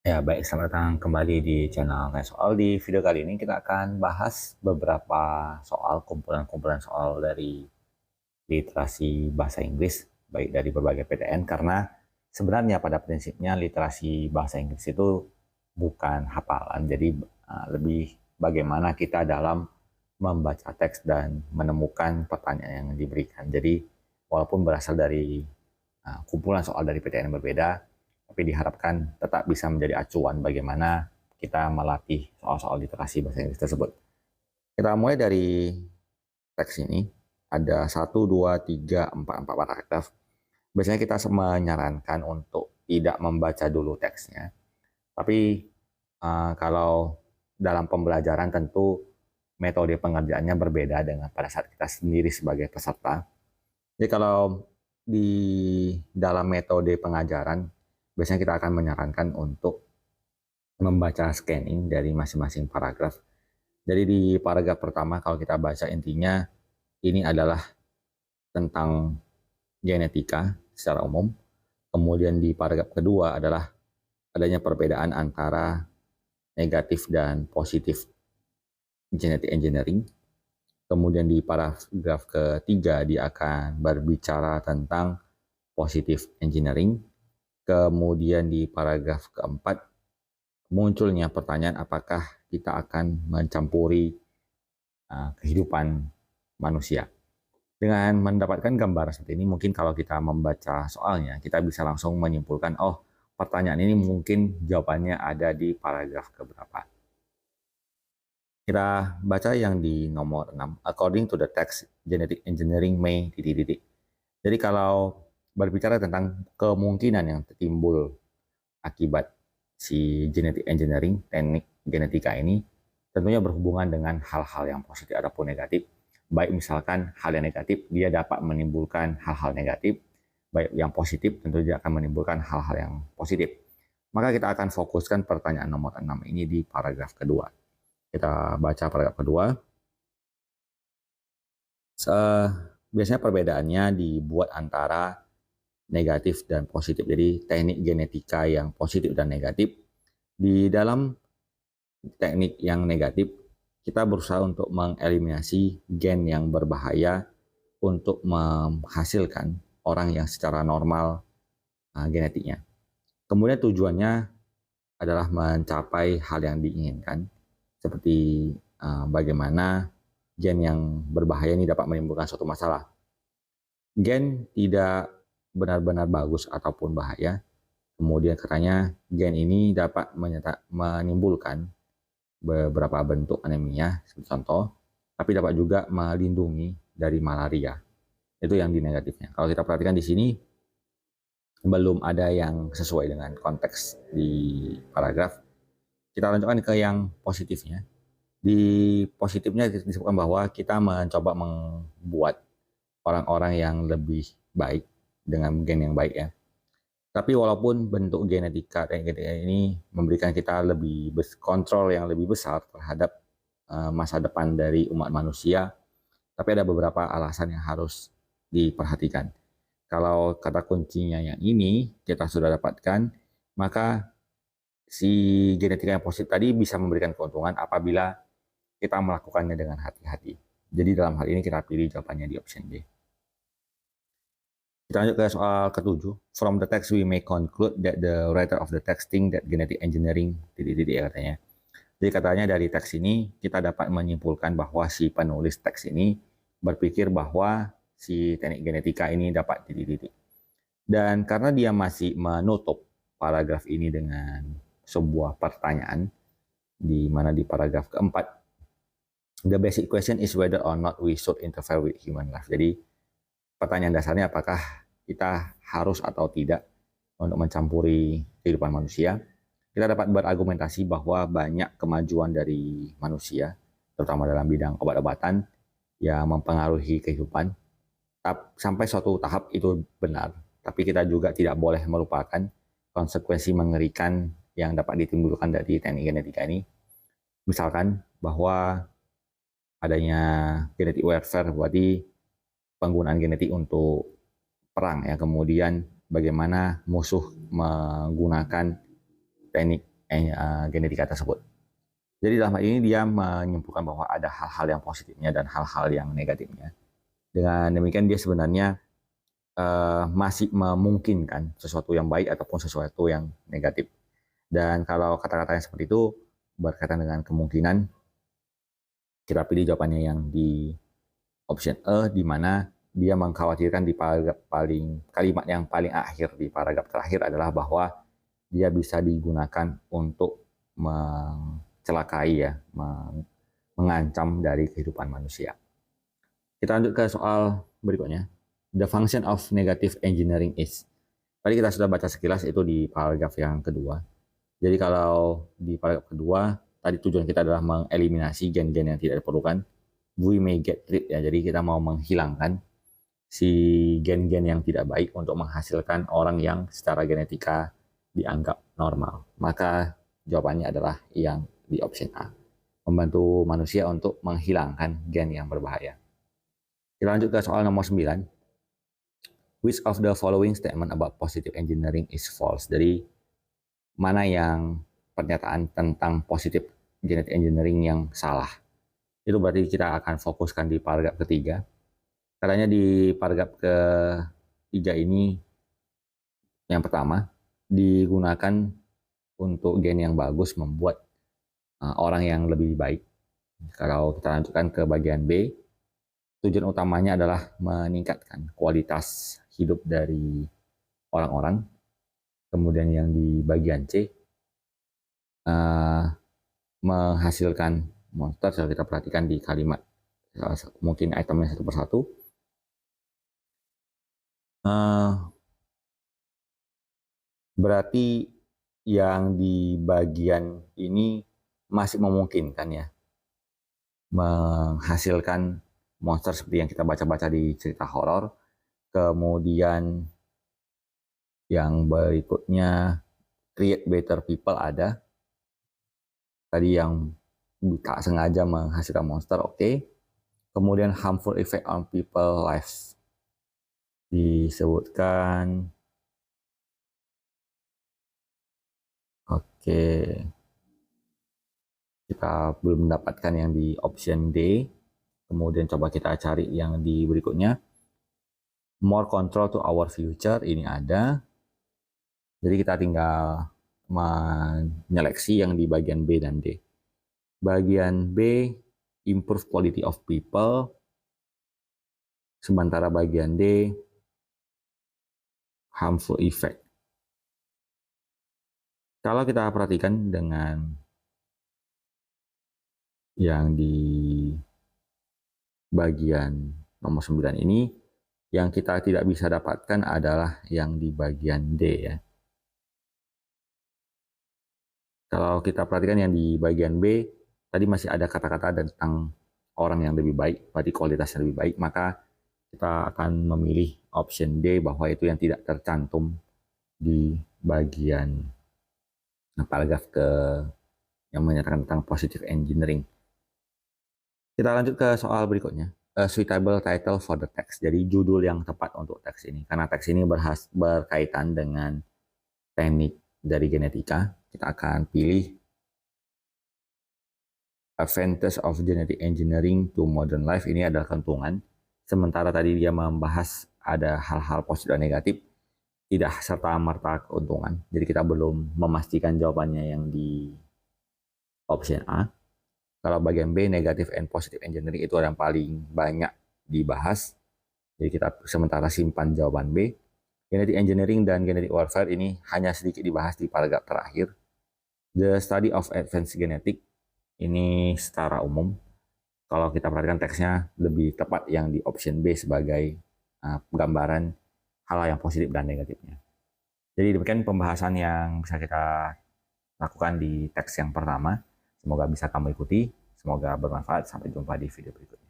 Ya, baik, selamat datang kembali di channel Kayak Soal. Di video kali ini kita akan bahas beberapa soal, kumpulan-kumpulan soal dari literasi bahasa Inggris, baik dari berbagai PTN, karena sebenarnya pada prinsipnya literasi bahasa Inggris itu bukan hafalan, jadi lebih bagaimana kita dalam membaca teks dan menemukan pertanyaan yang diberikan. Jadi, walaupun berasal dari kumpulan soal dari PTN yang berbeda, tapi diharapkan tetap bisa menjadi acuan bagaimana kita melatih soal-soal literasi bahasa Inggris tersebut. Kita mulai dari teks ini, ada 1, 2, 3, 4 paragraf. Biasanya kita menyarankan untuk tidak membaca dulu teksnya, tapi kalau dalam pembelajaran tentu metode pengerjaannya berbeda dengan pada saat kita sendiri sebagai peserta. Jadi kalau di dalam metode pengajaran, biasanya kita akan menyarankan untuk membaca scanning dari masing-masing paragraf. Jadi di paragraf pertama kalau kita baca intinya ini adalah tentang genetika secara umum. Kemudian di paragraf kedua adalah adanya perbedaan antara negatif dan positif genetic engineering. Kemudian di paragraf ketiga dia akan berbicara tentang positif engineering. Kemudian di paragraf keempat munculnya pertanyaan apakah kita akan mencampuri kehidupan manusia. Dengan mendapatkan gambaran seperti ini, mungkin kalau kita membaca soalnya, kita bisa langsung menyimpulkan, oh pertanyaan ini mungkin jawabannya ada di paragraf keberapa. Kita baca yang di nomor 6. According to the text, genetic engineering may titik-titik. Jadi kalau berbicara tentang kemungkinan yang timbul akibat si genetic engineering, teknik genetika ini, tentunya berhubungan dengan hal-hal yang positif ataupun negatif. Baik misalkan hal yang negatif, dia dapat menimbulkan hal-hal negatif. Baik yang positif, tentu dia akan menimbulkan hal-hal yang positif. Maka kita akan fokuskan pertanyaan nomor 6 ini di paragraf kedua. Kita baca paragraf kedua. Biasanya perbedaannya dibuat antara negatif dan positif. Jadi teknik genetika yang positif dan negatif. Di dalam teknik yang negatif, kita berusaha untuk mengeliminasi gen yang berbahaya untuk menghasilkan orang yang secara normal genetiknya. Kemudian tujuannya adalah mencapai hal yang diinginkan, seperti bagaimana gen yang berbahaya ini dapat menimbulkan suatu masalah. Gen tidak benar-benar bagus ataupun bahaya. Kemudian katanya gen ini dapat menimbulkan beberapa bentuk anemia, seperti contoh, tapi dapat juga melindungi dari malaria. Itu yang di negatifnya. Kalau kita perhatikan di sini, belum ada yang sesuai dengan konteks di paragraf. Kita lanjutkan ke yang positifnya. Di positifnya disebutkan bahwa kita mencoba membuat orang-orang yang lebih baik dengan gen yang baik ya. Tapi walaupun bentuk genetika ini memberikan kita lebih kontrol yang lebih besar terhadap masa depan dari umat manusia, tapi ada beberapa alasan yang harus diperhatikan. Kalau kata kuncinya yang ini kita sudah dapatkan, maka si genetika yang positif tadi bisa memberikan keuntungan apabila kita melakukannya dengan hati-hati. Jadi dalam hal ini kita pilih jawabannya di option B. Kita lanjut ke soal ketujuh. From the text we may conclude that the writer of the text think that genetic engineering titik-titik ya katanya. Jadi katanya dari teks ini kita dapat menyimpulkan bahwa si penulis teks ini berpikir bahwa si teknik genetika ini dapat titik-titik. Dan karena dia masih menutup paragraf ini dengan sebuah pertanyaan, di mana di paragraf keempat, the basic question is whether or not we should interfere with human life. Jadi pertanyaan dasarnya apakah kita harus atau tidak untuk mencampuri kehidupan manusia. Kita dapat berargumentasi bahwa banyak kemajuan dari manusia, terutama dalam bidang obat-obatan, yang mempengaruhi kehidupan. Sampai suatu tahap itu benar, tapi kita juga tidak boleh melupakan konsekuensi mengerikan yang dapat ditimbulkan dari teknik genetika ini. Misalkan bahwa adanya genetic warfare, berarti penggunaan genetik untuk perang ya, kemudian bagaimana musuh menggunakan teknik genetika tersebut. Jadi dalam hal ini dia menyimpulkan bahwa ada hal-hal yang positifnya dan hal-hal yang negatifnya. Dengan demikian dia sebenarnya masih memungkinkan sesuatu yang baik ataupun sesuatu yang negatif. Dan kalau kata-kata yang seperti itu berkaitan dengan kemungkinan, kita pilih jawabannya yang di option E, di mana dia mengkhawatirkan di kalimat yang paling akhir di paragraf terakhir adalah bahwa dia bisa digunakan untuk mencelakai ya, mengancam dari kehidupan manusia. Kita lanjut ke soal berikutnya. The function of negative engineering is. Tadi kita sudah baca sekilas itu di paragraf yang kedua. Jadi kalau di paragraf kedua, tadi tujuan kita adalah mengeliminasi gen-gen yang tidak diperlukan. We may get rid ya, jadi kita mau menghilangkan si gen-gen yang tidak baik untuk menghasilkan orang yang secara genetika dianggap normal. Maka jawabannya adalah yang di option A. Membantu manusia untuk menghilangkan gen yang berbahaya. Kita lanjut ke soal nomor 9. Which of the following statement about positive engineering is false? Jadi mana yang pernyataan tentang positive genetic engineering yang salah? Itu berarti kita akan fokuskan di paragraf ketiga. Katanya di paragraf ketiga ini, yang pertama, digunakan untuk gen yang bagus membuat orang yang lebih baik. Kalau kita lanjutkan ke bagian B, tujuan utamanya adalah meningkatkan kualitas hidup dari orang-orang. Kemudian yang di bagian C, menghasilkan monster. Kalau kita perhatikan di kalimat, mungkin itemnya satu persatu. Berarti yang di bagian ini masih memungkinkan ya, menghasilkan monster seperti yang kita baca-baca di cerita horor. Kemudian yang berikutnya, create better people ada. Tadi yang tak sengaja menghasilkan monster, oke. Kemudian harmful effect on people lives disebutkan. Oke. Kita belum mendapatkan yang di option D. Kemudian coba kita cari yang di berikutnya. More control to our future, ini ada. Jadi kita tinggal menyeleksi yang di bagian B dan D. Bagian B, improve quality of people. Sementara bagian D, harmful effect. Kalau kita perhatikan dengan yang di bagian nomor 9 ini, yang kita tidak bisa dapatkan adalah yang di bagian D ya. Kalau kita perhatikan yang di bagian B, tadi masih ada kata-kata tentang orang yang lebih baik, berarti kualitasnya lebih baik, maka kita akan memilih option D bahwa itu yang tidak tercantum di bagian paragraf yang menyatakan tentang positive engineering. Kita lanjut ke soal berikutnya. A suitable title for the text. Jadi judul yang tepat untuk teks ini. Karena teks ini berkaitan dengan teknik dari genetika. Kita akan pilih Advantage of Genetic Engineering to Modern Life. Ini adalah keuntungan. Sementara tadi dia membahas ada hal-hal positif dan negatif, tidak serta-merta keuntungan. Jadi kita belum memastikan jawabannya yang di option A. Kalau bagian B, negative and positive engineering, itu yang paling banyak dibahas. Jadi kita sementara simpan jawaban B. Genetic engineering dan genetic warfare ini hanya sedikit dibahas di paragraf terakhir. The study of advanced genetic, ini secara umum. Kalau kita perhatikan teksnya lebih tepat yang di option B sebagai gambaran hal yang positif dan negatifnya. Jadi demikian pembahasan yang bisa kita lakukan di teks yang pertama. Semoga bisa kamu ikuti, semoga bermanfaat. Sampai jumpa di video berikutnya.